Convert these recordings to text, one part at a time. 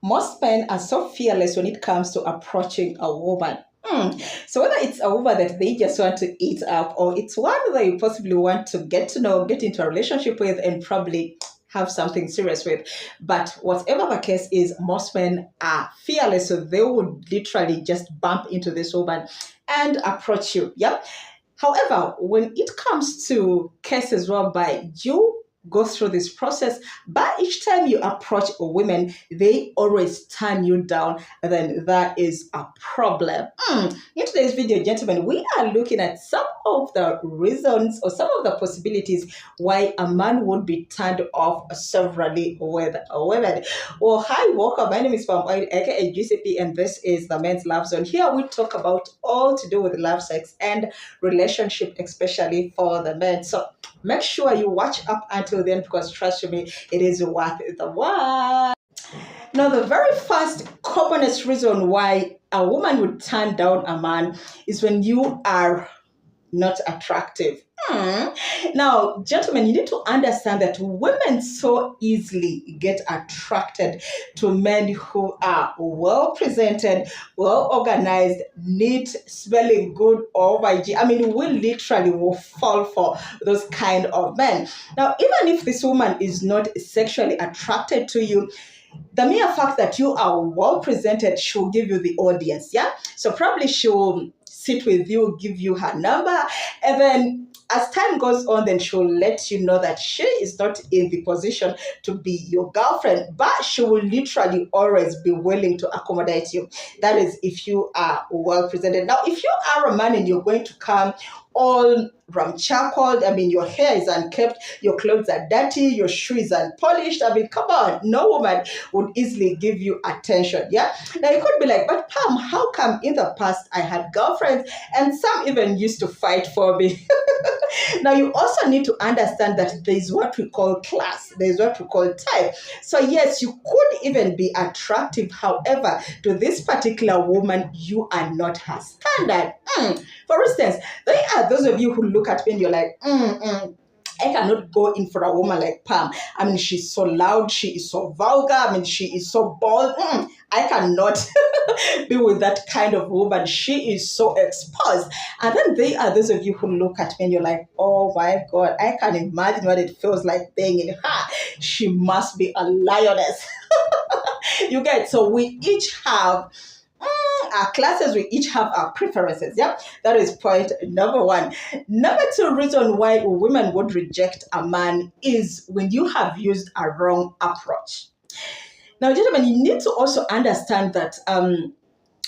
most men are so fearless when it comes to approaching a woman. So whether it's a woman that they just want to eat up, or it's one that you possibly want to get to know, get into a relationship with, and probably have something serious with. But whatever the case is, most men are fearless. So they would literally just bump into this woman and approach you. Yeah. However, when it comes to cases whereby you go through this process, but each time you approach women, they always turn you down, then that is a problem. In today's video, gentlemen, we are looking at some of the reasons or some of the possibilities why a man would be turned off severally with a woman. Well, hi, welcome. My name is Palm Oil, aka GCP, and this is the Men's Love Zone. Here we talk about all to do with love, sex, and relationship, especially for the men. So make sure you watch up until then, because trust me, it is worth the while. Now, the very first commonest reason why a woman would turn down a man is when you are not attractive. Now, gentlemen, you need to understand that women so easily get attracted to men who are well presented, well organized, neat, smelling good. Oh my G. I mean, we literally will fall for those kind of men. Now, even if this woman is not sexually attracted to you, the mere fact that you are well presented should give you the audience. Yeah. So probably she'll sit with you, give you her number, and then as time goes on, then she'll let you know that she is not in the position to be your girlfriend, but she will literally always be willing to accommodate you. That is if you are well presented. Now, if you are a man and you're going to come all ramchackled, I mean, your hair is unkempt, your clothes are dirty, your shoes are unpolished, I mean, come on, no woman would easily give you attention. Yeah. Now you could be like, but Pam, how come in the past I had girlfriends and some even used to fight for me? Now you also need to understand that there is what we call class, there is what we call type. So yes, you could even be attractive, however, to this particular woman, you are not her standard. For instance, there are those of you who look at me and you're like, I cannot go in for a woman like Pam. I mean, she's so loud, she is so vulgar, I mean, she is so bold. I cannot be with that kind of woman. She is so exposed. And then there are those of you who look at me and you're like, oh my God, I can imagine what it feels like being in her. She must be a lioness. You get, so we each have our classes, we each have our preferences. Yeah, that is point number one. Number two reason why women would reject a man is when you have used a wrong approach. Now, gentlemen, you need to also understand that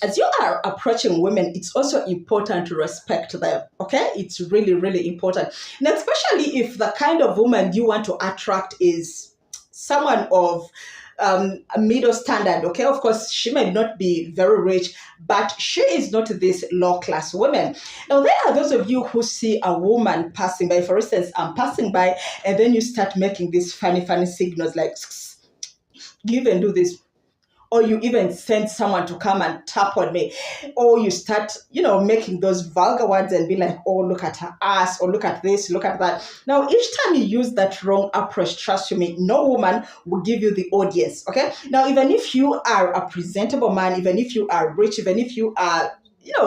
as you are approaching women, it's also important to respect them. Okay, it's really, really important. Now, especially if the kind of woman you want to attract is someone of a middle standard. Okay, of course, she may not be very rich, but she is not this low class woman. Now, there are those of you who see a woman passing by. For instance, I'm passing by, and then you start making these funny signals like, you even do this, or you even send someone to come and tap on me, or you start, making those vulgar words and be like, oh, look at her ass, or look at this, look at that. Now, each time you use that wrong approach, trust me, no woman will give you the audience, okay? Now, even if you are a presentable man, even if you are rich, even if you are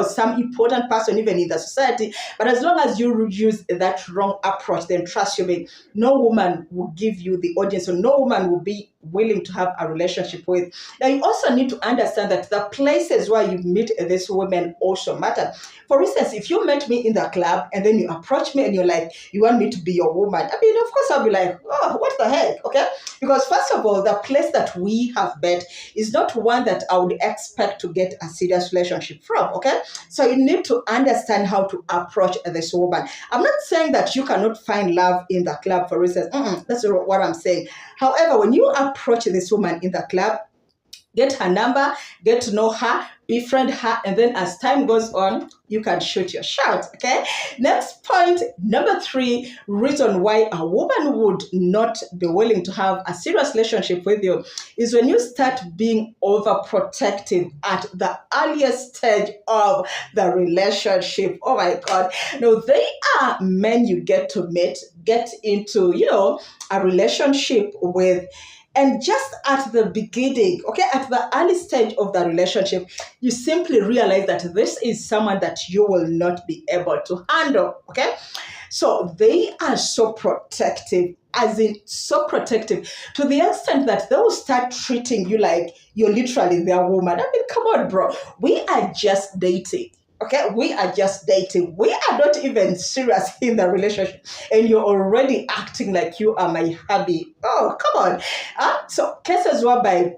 some important person even in the society, but as long as you use that wrong approach, then trust me, no woman will give you the audience, or no woman will be willing to have a relationship with. Now, you also need to understand that the places where you meet these women also matter. For instance, if you met me in the club and then you approach me and you're like, you want me to be your woman, I mean, of course I'll be like, oh, what the heck, okay? Because first of all, the place that we have met is not one that I would expect to get a serious relationship from, okay? So you need to understand how to approach this woman. I'm not saying that you cannot find love in the club, for instance. That's not what I'm saying. However, when you approach this woman in the club, get her number, get to know her, befriend her, and then as time goes on, you can shoot your shot, okay? Next point, number three, reason why a woman would not be willing to have a serious relationship with you is when you start being overprotective at the earliest stage of the relationship. Oh my God. Now, they are men you get to meet, get into, a relationship with, And just at the beginning, okay, at the early stage of the relationship, you simply realize that this is someone that you will not be able to handle, okay? So they are so protective, as in so protective, to the extent that they will start treating you like you're literally their woman. I mean, come on, bro. We are just dating. Okay, we are just dating. We are not even serious in the relationship, and you're already acting like you are my hubby. Oh, come on. So cases whereby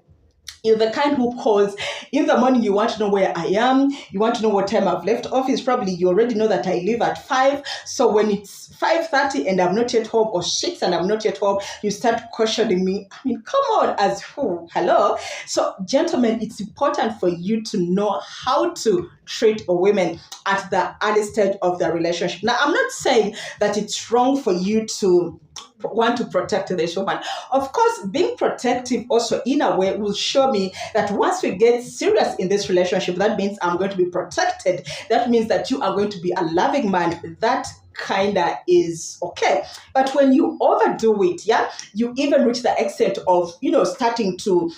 you're the kind who calls in the morning. You want to know where I am. You want to know what time I've left office. Probably you already know that I leave at 5. So when it's 5:30 and I'm not yet home, or 6 and I'm not yet home, you start questioning me. I mean, come on, as who? Hello? So, gentlemen, it's important for you to know how to treat a woman at the early stage of the relationship. Now, I'm not saying that it's wrong for you to want to protect this woman. Of course, being protective also in a way will show me that once we get serious in this relationship, that means I'm going to be protected. That means that you are going to be a loving man. That kinda is okay. But when you overdo it, yeah, you even reach the extent of, starting to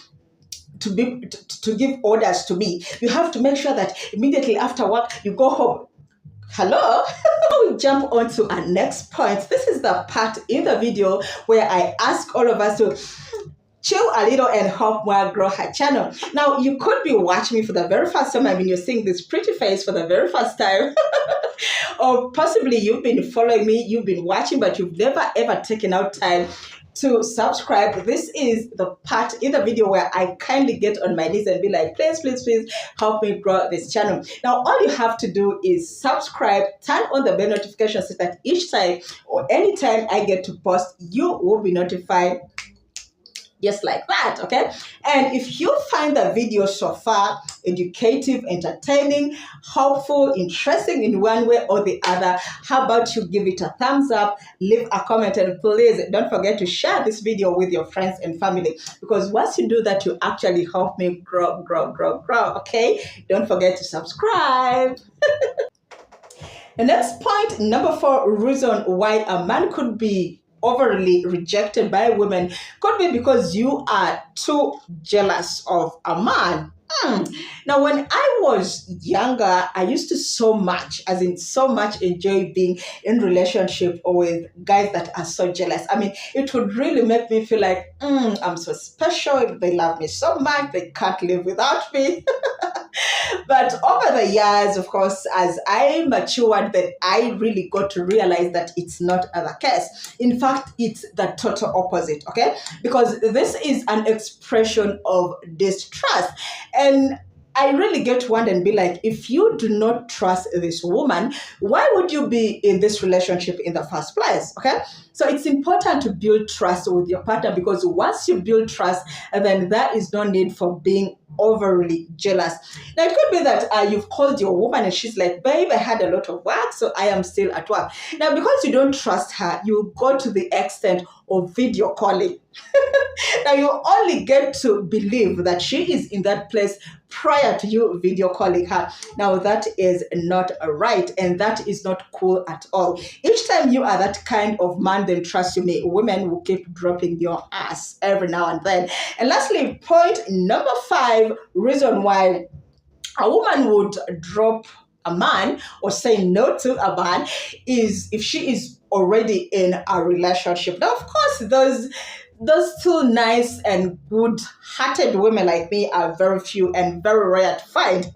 give orders to me. You have to make sure that immediately after work you go home. Hello? We jump on to our next point. This is the part in the video where I ask all of us to chill a little and help Moa grow her channel. Now, you could be watching me for the very first time. I mean, you're seeing this pretty face for the very first time. Or possibly you've been following me, you've been watching, but you've never ever taken out time to subscribe. This is the part in the video where I kindly get on my knees and be like, please, please, please help me grow this channel. Now, all you have to do is subscribe, turn on the bell notification so that each time or anytime I get to post, you will be notified just like that, okay? And if you find the video so far educative, entertaining, helpful, interesting in one way or the other, how about you give it a thumbs up, leave a comment, and please don't forget to share this video with your friends and family, because once you do that, you actually help me grow, okay? Don't forget to subscribe. The next point, number 4, reason why a man could be overly rejected by women could be because you are too jealous of a man. Now, when I was younger, I used to so much enjoy being in relationship with guys that are so jealous. I mean, it would really make me feel like, I'm so special. They love me so much. They can't live without me. But over the years, of course, as I matured, then I really got to realize that it's not the case. In fact, it's the total opposite, okay? Because this is an expression of distrust. And I really get to wonder and be like, if you do not trust this woman, why would you be in this relationship in the first place? Okay? So it's important to build trust with your partner, because once you build trust, then there is no need for being overly jealous. Now, it could be that you've called your woman and she's like, babe, I had a lot of work, so I am still at work. Now, because you don't trust her, you go to the extent of video calling. Now, you only get to believe that she is in that place prior to you video calling her. Now, that is not right, and that is not cool at all. Each time you are that kind of man, then trust you me, women will keep dropping your ass every now and then. And lastly, point number 5, reason why a woman would drop a man or say no to a man is if she is already in a relationship. Now, of course, those two nice and good-hearted women like me are very few and very rare to find.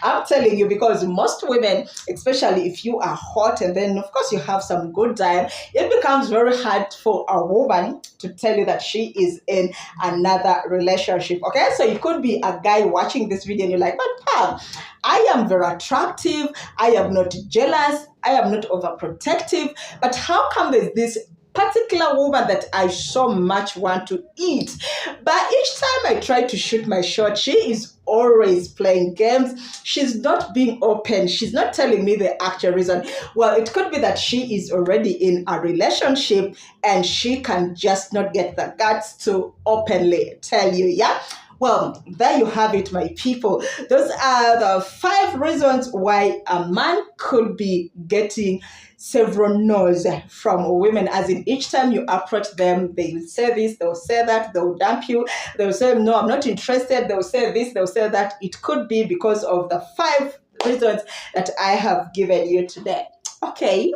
I'm telling you, because most women, especially if you are hot and then, of course, you have some good time, it becomes very hard for a woman to tell you that she is in another relationship, okay? So you could be a guy watching this video and you're like, but Pam, I am very attractive, I am not jealous, I am not overprotective, but how come there's this particular woman that I so much want to eat, but each time I try to shoot my shot, she is always playing games. She's not being open. She's not telling me the actual reason. Well, it could be that she is already in a relationship and she can just not get the guts to openly tell you, yeah? Well, there you have it, my people. Those are the 5 reasons why a man could be getting several no's from women, as in each time you approach them, they will say this, they'll say that, they'll dump you, they'll say, no, I'm not interested, they'll say this, they'll say that. It could be because of the 5 reasons that I have given you today. Okay.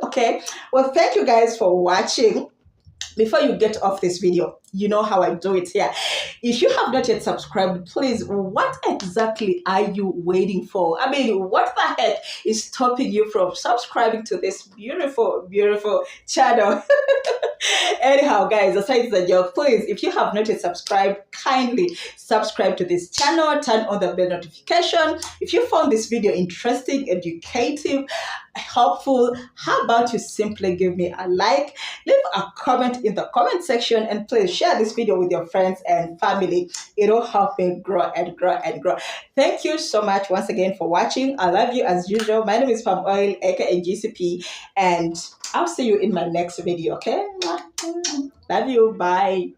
Well, thank you guys for watching. Before you get off this video, you know how I do it here. If you have not yet subscribed, please, what exactly are you waiting for? I mean, what the heck is stopping you from subscribing to this beautiful, beautiful channel? Anyhow, guys, aside the joke, please, if you have not yet subscribed, kindly subscribe to this channel, turn on the bell notification. If you found this video interesting, educative, helpful, how about you simply give me a like, leave a comment in the comment section, and please share this video with your friends and family. It'll help me grow and grow and grow. Thank you so much once again for watching. I love you as usual. My name is Palm Oil, aka GCP, and I'll see you in my next video, okay? Love you. Bye.